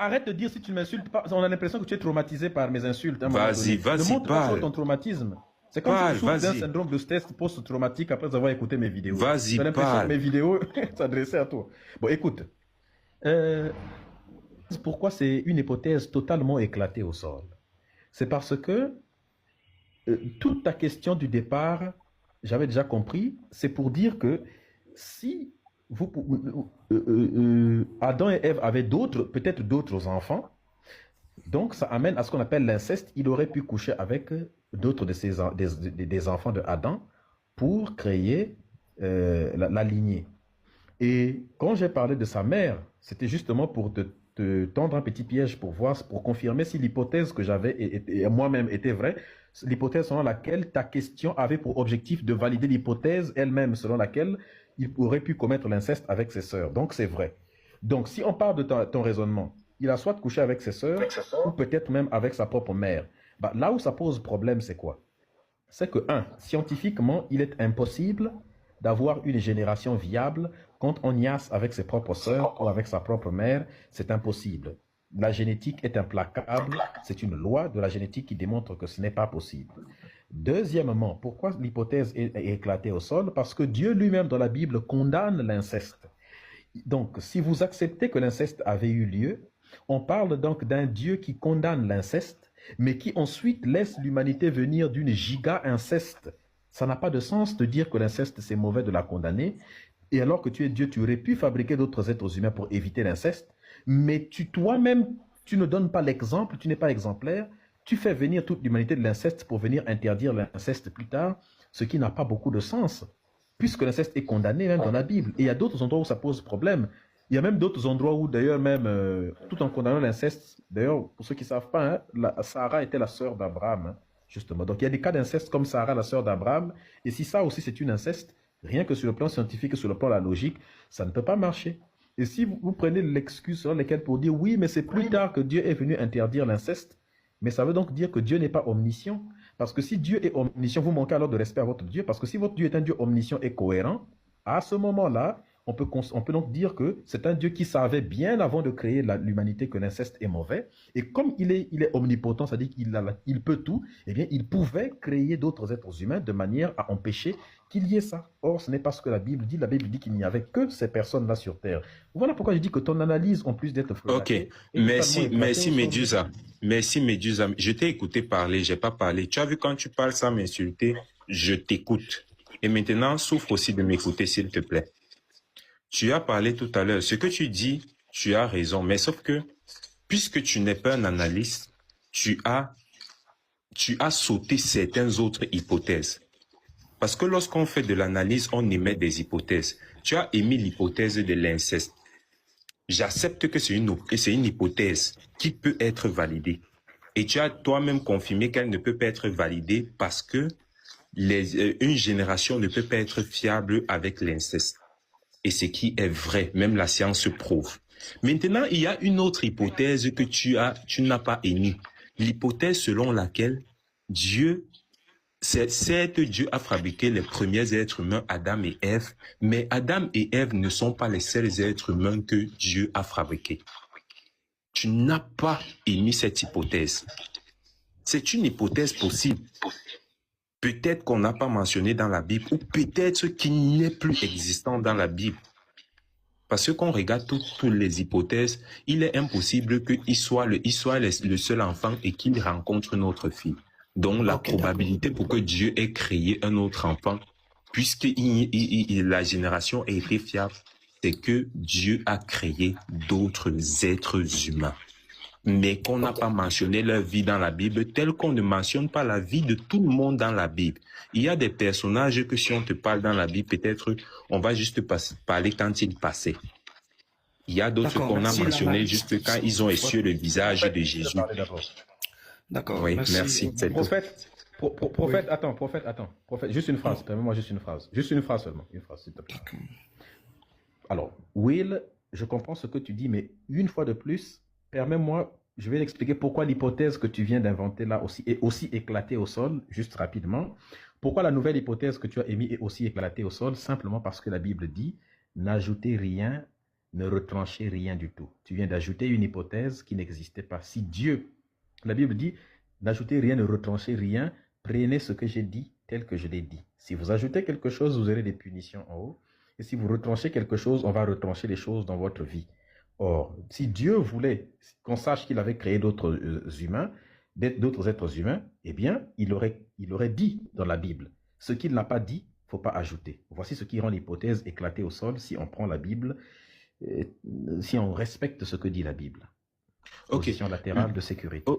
arrête de dire si tu ne m'insultes pas. On a l'impression que tu es traumatisé par mes insultes à un moment Vas-y, donné. Ne vas-y, montre pas parle. ton traumatisme. C'est comme si tu Parle, souffres d'un vas-y. syndrome de stress post-traumatique après avoir écouté mes vidéos. Vas-y, Tu as l'impression que parle. mes vidéos s'adressaient à toi. Bon, écoute. Euh, Pourquoi c'est une hypothèse totalement éclatée au sol? C'est parce que toute ta question du départ, j'avais déjà compris, c'est pour dire que si Adam et Ève avaient peut-être d'autres enfants, donc ça amène à ce qu'on appelle l'inceste. Il aurait pu coucher avec d'autres des enfants de Adam pour créer la lignée. Et quand j'ai parlé de sa mère, c'était justement pour te tendre un petit piège pour voir, pour confirmer si l'hypothèse que j'avais et moi-même était vraie, l'hypothèse selon laquelle ta question avait pour objectif de valider l'hypothèse elle-même selon laquelle il aurait pu commettre l'inceste avec ses sœurs. Donc c'est vrai. Donc si on parle de ton raisonnement, il a soit couché avec ses sœurs ou peut-être même avec sa propre mère. Bah, là où ça pose problème, c'est quoi? C'est que, scientifiquement, il est impossible d'avoir une génération viable quand on niaise avec ses propres sœurs ou avec sa propre mère. C'est impossible. La génétique est implacable. C'est une loi de la génétique qui démontre que ce n'est pas possible. Deuxièmement, pourquoi l'hypothèse est éclatée au sol? Parce que Dieu lui-même dans la Bible condamne l'inceste. Donc, si vous acceptez que l'inceste avait eu lieu, on parle donc d'un Dieu qui condamne l'inceste, mais qui ensuite laisse l'humanité venir d'une giga-inceste. Ça n'a pas de sens de dire que l'inceste c'est mauvais de la condamner, et alors que tu es Dieu, tu aurais pu fabriquer d'autres êtres humains pour éviter l'inceste, mais toi-même, tu ne donnes pas l'exemple, tu n'es pas exemplaire, tu fais venir toute l'humanité de l'inceste pour venir interdire l'inceste plus tard, ce qui n'a pas beaucoup de sens puisque l'inceste est condamné même dans la Bible. Et il y a d'autres endroits où ça pose problème. Il y a même d'autres endroits où, d'ailleurs, même, tout en condamnant l'inceste, d'ailleurs, pour ceux qui ne savent pas, Sarah était la sœur d'Abraham, justement. Donc, il y a des cas d'inceste comme Sarah, la sœur d'Abraham. Et si ça aussi, c'est une inceste, rien que sur le plan scientifique et sur le plan de la logique, ça ne peut pas marcher. Et si vous prenez l'excuse sur laquelle pour dire, oui, mais c'est plus tard que Dieu est venu interdire l'inceste, mais ça veut donc dire que Dieu n'est pas omniscient. Parce que si Dieu est omniscient, vous manquez alors de respect à votre Dieu. Parce que si votre Dieu est un Dieu omniscient et cohérent, à ce moment-là, on peut donc dire que c'est un Dieu qui savait bien avant de créer l'humanité que l'inceste est mauvais. Et comme il est omnipotent, c'est-à-dire qu'il peut tout, eh bien, il pouvait créer d'autres êtres humains de manière à empêcher qu'il y ait ça. Or, ce n'est pas ce que la Bible dit. La Bible dit qu'il n'y avait que ces personnes-là sur Terre. Voilà pourquoi je dis que ton analyse, en plus d'être Ok, frelaté, est merci, totalement éclatée merci au sol. Médusa. Merci Médusa. Je t'ai écouté parler, j'ai pas parlé. Tu as vu quand tu parles sans m'insulter, je t'écoute. Et maintenant, souffre aussi de m'écouter, s'il te plaît. Tu as parlé tout à l'heure. Ce que tu dis, tu as raison. Mais sauf que, puisque tu n'es pas un analyste, tu as sauté certaines autres hypothèses. Parce que lorsqu'on fait de l'analyse, on émet des hypothèses. Tu as émis l'hypothèse de l'inceste. J'accepte que c'est une hypothèse qui peut être validée. Et tu as toi-même confirmé qu'elle ne peut pas être validée parce que une génération ne peut pas être fiable avec l'inceste. Et ce qui est vrai, même la science prouve. Maintenant, il y a une autre hypothèse que tu n'as pas émise. L'hypothèse selon laquelle certes, Dieu a fabriqué les premiers êtres humains, Adam et Ève, mais Adam et Ève ne sont pas les seuls êtres humains que Dieu a fabriqués. Tu n'as pas émis cette hypothèse. C'est une hypothèse possible. Peut-être qu'on n'a pas mentionné dans la Bible, ou peut-être qu'il n'est plus existant dans la Bible. Parce que quand on regarde toutes les hypothèses, il est impossible qu'il soit le seul enfant et qu'il rencontre notre fille. Donc la probabilité pour que Dieu ait créé un autre enfant, puisque la génération a été fiable, c'est que Dieu a créé d'autres êtres humains. Mais qu'on n'a pas mentionné leur vie dans la Bible, tel qu'on ne mentionne pas la vie de tout le monde dans la Bible. Il y a des personnages que si on te parle dans la Bible, peut-être on va juste parler quand ils passaient. Il y a d'autres qu'on a mentionnés juste quand ils ont essuyé le visage de Jésus. D'accord, oui, merci. Prophète, attends. Prophète, juste une phrase, permets-moi juste une phrase. Juste une phrase seulement, une phrase, s'il te plaît. Alors, Will, je comprends ce que tu dis, mais une fois de plus, permets-moi, je vais l'expliquer pourquoi l'hypothèse que tu viens d'inventer là est aussi éclatée au sol, juste rapidement. Pourquoi la nouvelle hypothèse que tu as émise est aussi éclatée au sol? Simplement parce que la Bible dit, n'ajoutez rien ne retranchez rien du tout. Tu viens d'ajouter une hypothèse qui n'existait pas. Si Dieu, la Bible dit, n'ajoutez rien, ne retranchez rien, prenez ce que j'ai dit tel que je l'ai dit. Si vous ajoutez quelque chose, vous aurez des punitions en haut. Et si vous retranchez quelque chose, on va retrancher les choses dans votre vie. Or, si Dieu voulait qu'on sache qu'il avait créé d'autres humains, d'autres êtres humains, eh bien, il aurait dit dans la Bible. Ce qu'il n'a pas dit, il ne faut pas ajouter. Voici ce qui rend l'hypothèse éclatée au sol si on prend la Bible, si on respecte ce que dit la Bible. Ok. Position latérale de sécurité.